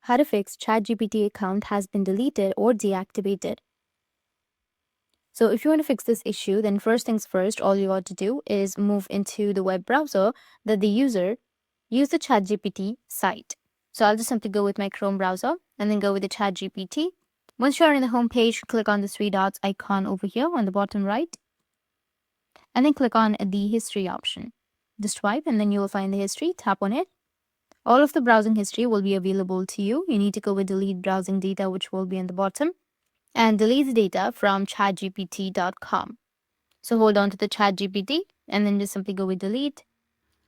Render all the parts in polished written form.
how to fix ChatGPT account has been deleted or deactivated. So if you want to fix this issue, then first things first, all you got to do is move into the web browser that the user used the ChatGPT site. So I'll just simply go with my Chrome browser and then go with the ChatGPT. Once you're in the home page, click on the three dots icon over here on the bottom right, and then click on the history option. Just swipe and then you will find the history, tap on it. All of the browsing history will be available to you. You need to go with delete browsing data, which will be in the bottom, and delete the data from chatgpt.com. So hold on to the ChatGPT and then just simply go with delete.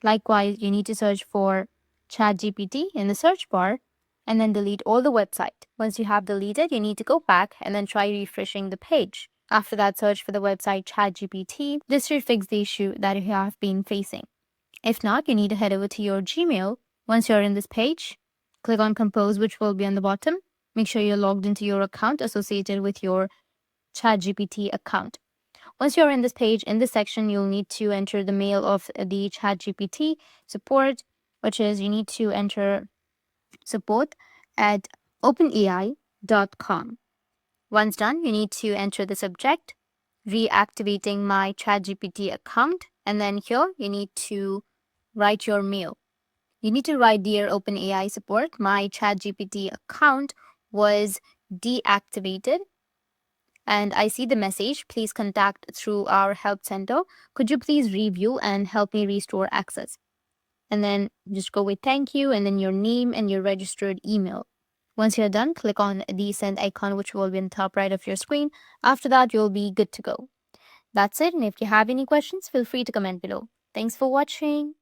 Likewise, you need to search for ChatGPT in the search bar and then delete all the website. Once you have deleted, you need to go back and then try refreshing the page. After that, search for the website ChatGPT. This should fix the issue that you have been facing. If not, you need to head over to your Gmail. Once you're in this page, click on Compose, which will be on the bottom. Make sure you're logged into your account associated with your ChatGPT account. Once you're in this page, in this section, you'll need to enter the mail of the ChatGPT support, which is you need to enter support@openai.com. Once done, you need to enter the subject, reactivating my ChatGPT account, and then here you need to write your mail. You need to write, Dear OpenAI support, my ChatGPT account was deactivated and I see the message. Please contact through our help center. Could you please review and help me restore access? And then just go with thank you and then your name and your registered email. Once you're done, click on the send icon, which will be in the top right of your screen. After that, you'll be good to go. That's it. And if you have any questions, feel free to comment below. Thanks for watching.